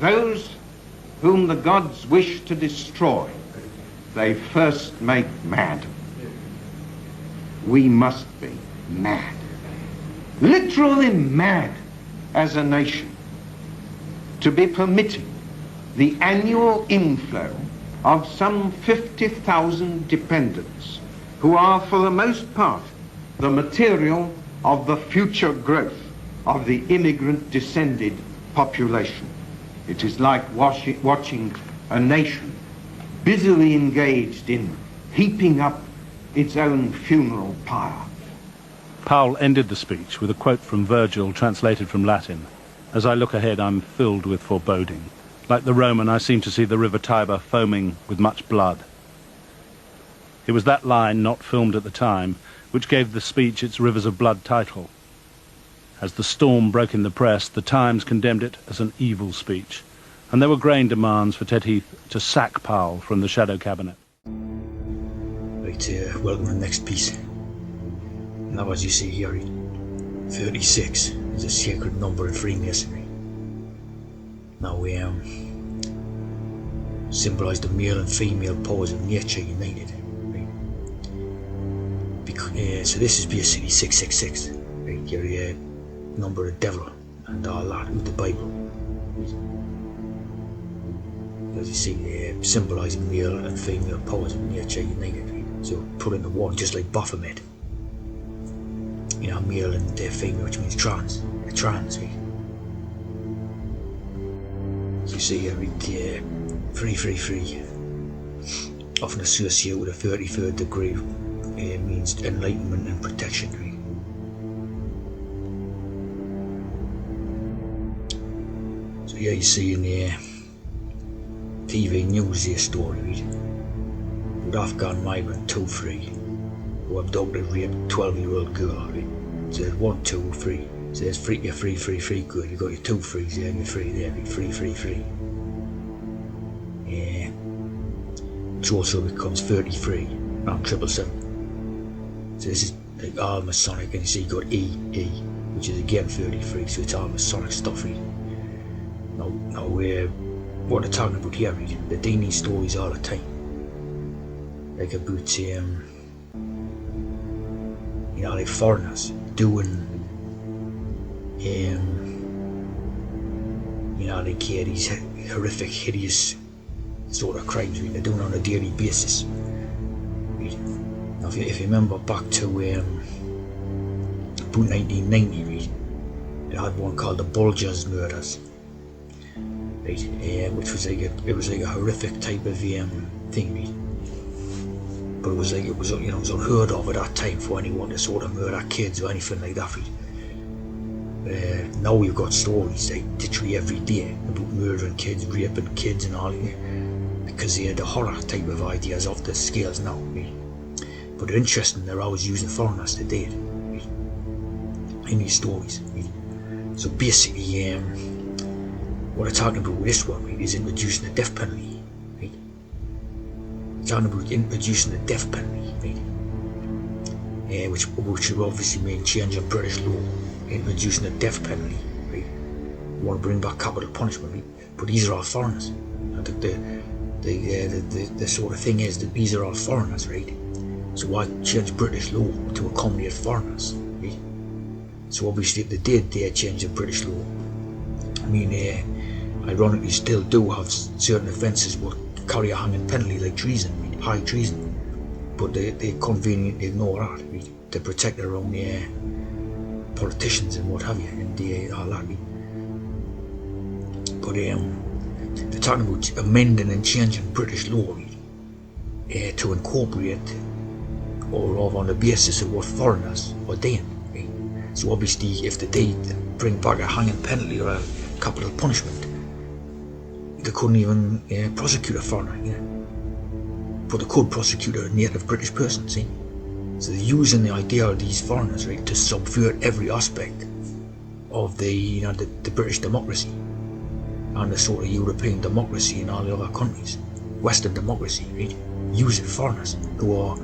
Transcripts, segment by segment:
Those whom the gods wish to destroy, they first make mad. We must be mad, literally mad as a nation, to be permitting the annual inflow of some 50,000 dependents who are, for the most part, the material of the future growth of the immigrant-descended population. It is like watching a nation busily engaged in heaping up its own funeral pyre. Powell ended the speech with a quote from Virgil translated from Latin. As I look ahead, I'm filled with foreboding. Like the Roman, I seem to see the river Tiber foaming with much blood. It was that line, not filmed at the time, which gave the speech its Rivers of Blood title. As the storm broke in the press, the Times condemned it as an evil speech, and there were growing demands for Ted Heath to sack Powell from the shadow cabinet. Right, welcome to the next piece. Now, as you see here, 36 is a sacred number in Freemasonry. Now we symbolise the male and female powers of nature united. Right? So this is basically 666. Right? Your number of the devil and all that with the Bible. Right? As you see, symbolising male and female powers of nature united. Right? So put into one, just like Baphomet. You know, male and female, which means trans. Trans, right? As you see here, 333, often associated with a 33rd degree, means enlightenment and protection. Right? So here you see in the TV news here story, right? With Afghan migrant 2-3 who abducted and raped 12-year-old girl. Right? So there's 1, 2, 3. So there's your 333 good. You got your 2 3s there and your 3 there. 333. Yeah. Which also becomes 33 around 777. So this is like all Masonic, and you see you got E, which is again 33. So it's all Masonic stuff. Right? Now what they're talking about here, right? They're doing these stories all the time, like about like foreigners doing they care these horrific, hideous sort of crimes they're doing on a daily basis. Right? Now if you remember back to about 1990, right? They had one called the Bulgers murders, right? Which was like a horrific type of thing, right? But it was unheard of at that time for anyone to sort of murder kids or anything like that. Right? Now we've got stories like literally every day about murdering kids, raping kids and all, because they had the horror type of ideas off the scales now. Right? But they're interesting, they're always using foreigners to date, right? In these stories. Right? So basically, what I'm talking about with this one, right, is introducing the death penalty. Talking about introducing the death penalty, right? Which would obviously mean changing British law, introducing the death penalty, right? We want to bring back capital punishment, right? But these are all foreigners. And the sort of thing is that these are all foreigners, right? So why change British law to accommodate foreigners, right? So obviously if they did, they'd change the British law. I mean, ironically still do have certain offences what carry a hanging penalty like treason, right? High treason, but they conveniently ignore that, right? To protect their own politicians and what have you, and all that. Right? But they're talking about amending and changing British law, right? To incorporate or on the basis of what foreigners are doing. Right? So obviously, if they did bring back a hanging penalty or a capital punishment, they couldn't even prosecute a foreigner, but they could prosecute a native British person, see? So they're using the idea of these foreigners, right, to subvert every aspect of the British democracy and the sort of European democracy in all the other countries, Western democracy, right? Using foreigners who are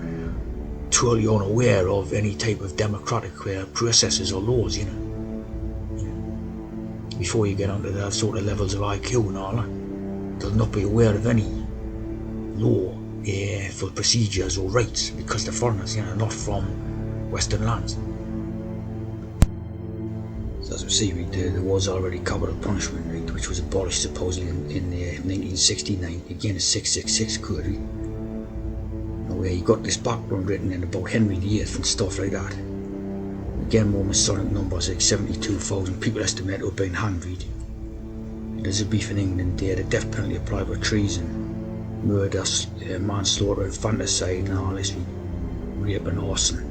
totally unaware of any type of democratic processes or laws, before you get onto the sort of levels of IQ and all that, they'll not be aware of any law for procedures or rights because they're foreigners, not from Western lands. So as we see, there was already capital punishment, right, which was abolished supposedly in 1969, again a 666 code. Where you got this background written in about Henry VIII and stuff like that. Again, more Masonic numbers, like 72,000 people estimated to have been hanged. There's a beef in England there, the death penalty applied for treason, murder, manslaughter, infanticide and all this, rape and arson.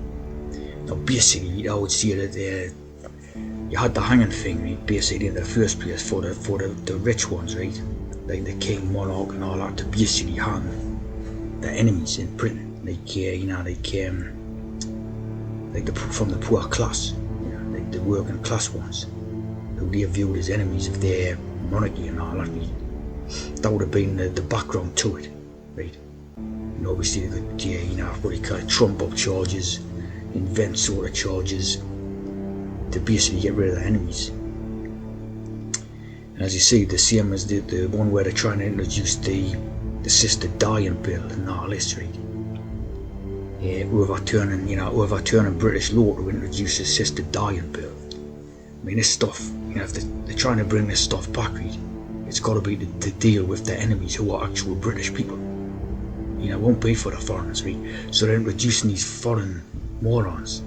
Now basically I would say that you had the hanging thing, right, basically in the first place for the rich ones, right, like the king, monarch and all that, to basically hang the enemies in Britain, from the poor class, like the working class ones, who they viewed as enemies of their monarchy and all that. That would have been the background to it, right? And obviously they got, what do you call it, trump up charges, invent sort of charges to basically get rid of the enemies. And as you see, the same as the one where they're trying to introduce the assisted dying bill and all this, right? Overturning British law to introduce assisted dying bill. I mean, this stuff, if they're trying to bring this stuff back, right, it's got to be to deal with the enemies who are actual British people. It won't be for the foreigners, right? So they're introducing these foreign morons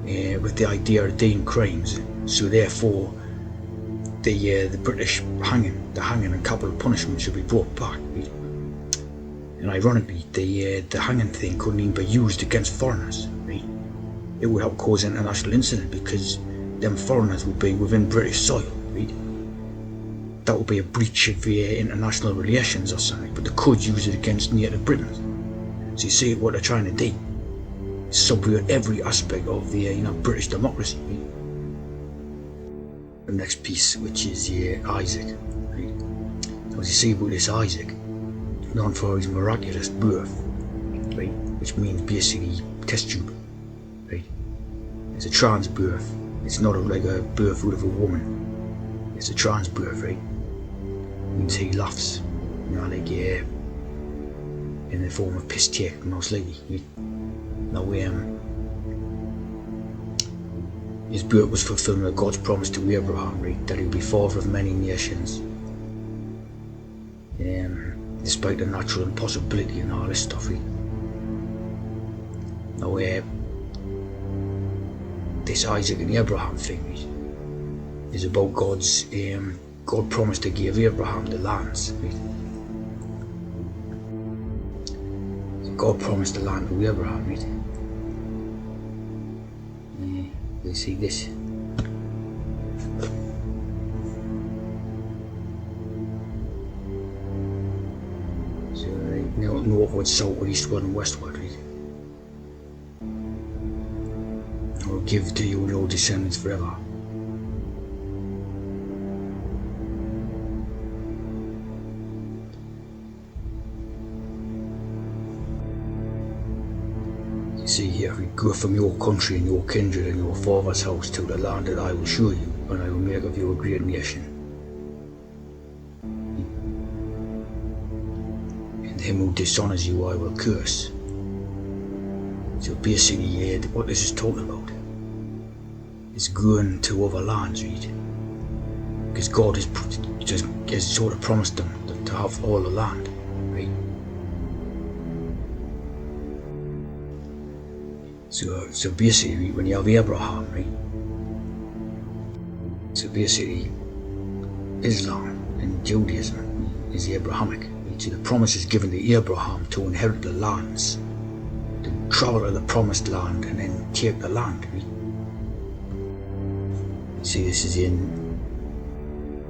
with the idea of doing crimes. So therefore, the British hanging and capital punishment should be brought back, right? And ironically, the hanging thing couldn't even be used against foreigners, right? It would help cause international incident because them foreigners would be within British soil, right? That would be a breach of international relations or something, but they could use it against native Britons. So you see what they're trying to do, subvert every aspect of the British democracy, right? The next piece, which is Isaac, right? As you see about this Isaac, known for his miraculous birth, right, which means basically test tube, right? It's a trans birth. It's not like a birth out of a woman. It's a trans birth, right? Means he laughs, like in the form of piss take, most likely, right? Now, his birth was fulfillment of God's promise to Abraham, right, that he would be father of many nations. Despite the natural impossibility and all this stuff, right? Now, this Isaac and Abraham thing, right, is about God promised to give Abraham the lands, right? So God promised the land to Abraham, right? You see this. Northward, southward, eastward and westward, right? I will give to you and your descendants forever. You see here, we go from your country and your kindred and your father's house to the land that I will show you, and I will make of you a great nation. Him who dishonors you I will curse. So basically, what this is talking about is going to other lands, right? Because God has sort of promised them to have all the land, right? So basically, when you have Abraham, right? So basically, Islam and Judaism is Abrahamic. So the promise is given to Abraham to inherit the lands, to travel to the promised land and then take the land. Right? See, this is in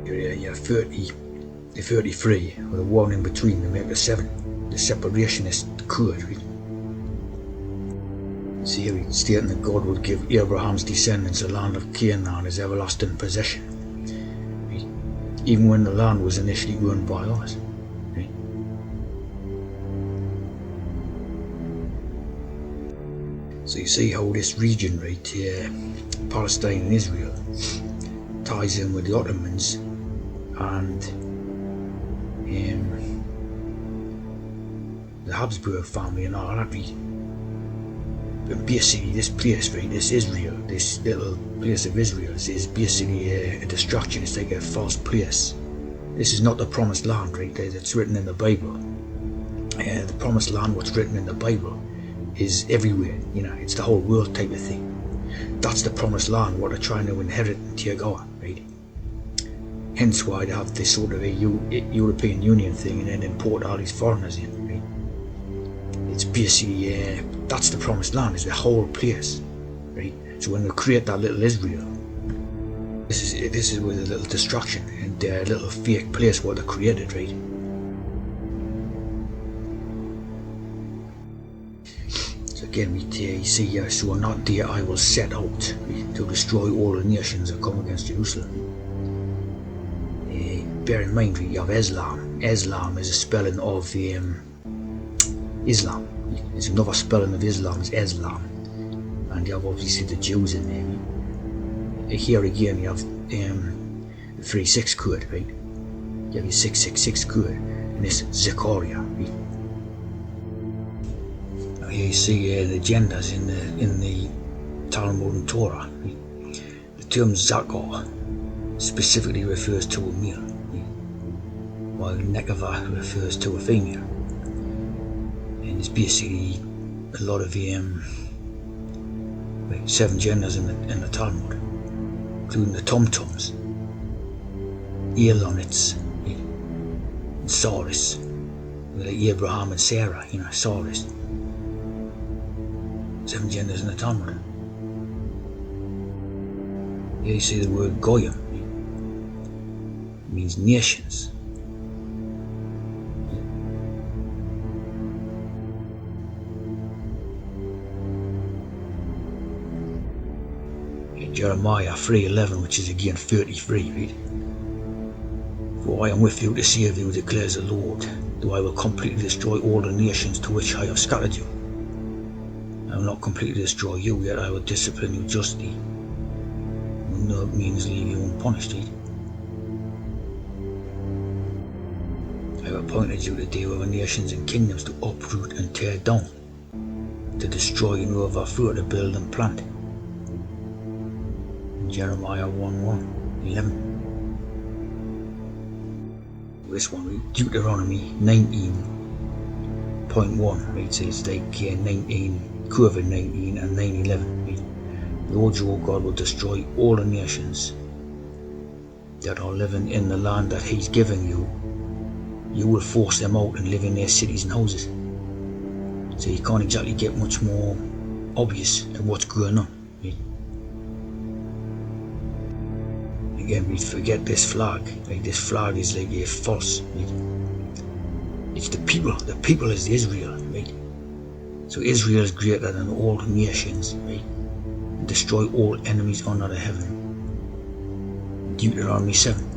area 33, with a one in between to make the 7, the separationist code. Right? See here it's stating that God will give Abraham's descendants the land of Canaan as everlasting possession, right? Even when the land was initially owned by us. So you see how this region right here, Palestine and Israel, ties in with the Ottomans and the Habsburg family and all that. But basically this place, right, this Israel, this little place of Israel is basically a distraction. It's like a false place. This is not the promised land, right? It's written in the Bible. The promised land, what's written in the Bible, is everywhere. You know, it's the whole world type of thing. That's the promised land, what they're trying to inherit and take over, right? Hence why they have this sort of a European Union thing and then import all these foreigners in, right? It's basically, that's the promised land, is the whole place, right? So when they create that little Israel, this is with a little distraction and a little fake place what they created, right? So again, you see, so on that day I will set out to destroy all the nations that come against Jerusalem. Bear in mind, you have Islam. Islam is a spelling of Islam. It's another spelling of Islam is Islam. And you have obviously the Jews in there. Here again you have the 36 code, right? You have your 666 code, and this Zechariah, right? Now here you see the genders in the Talmud and Torah. Right? The term Zakar specifically refers to a male, right? While Nekava refers to a female. And it's basically a lot of 7 genders in the Talmud, including the Tom-Toms, Elonites, and Saris, like Abraham and Sarah, Saris. 7 genders in the Talmud. Here you see the word Goyim. It means nations. Jeremiah 3:11, which is again 33, right? For I am with you to save you, declares the Lord, though I will completely destroy all the nations to which I have scattered you. I will not completely destroy you, yet I will discipline you justly. No means leave you unpunished, right? I have appointed you to deal with the nations and kingdoms, to uproot and tear down, to destroy and overthrow, to build and plant. Jeremiah 1:11. This one, Deuteronomy 19.1, right? So it's like 19, COVID-19 and 9/11. Right? The Lord your God will destroy all the nations that are living in the land that He's given you. You will force them out and live in their cities and houses. So you can't exactly get much more obvious at what's going on. Right? Again, we forget this flag. Like, this flag is like a false. Right? It's the people. The people is Israel, right? So Israel is greater than all nations, right? Destroy all enemies under the heaven. Deuteronomy 7.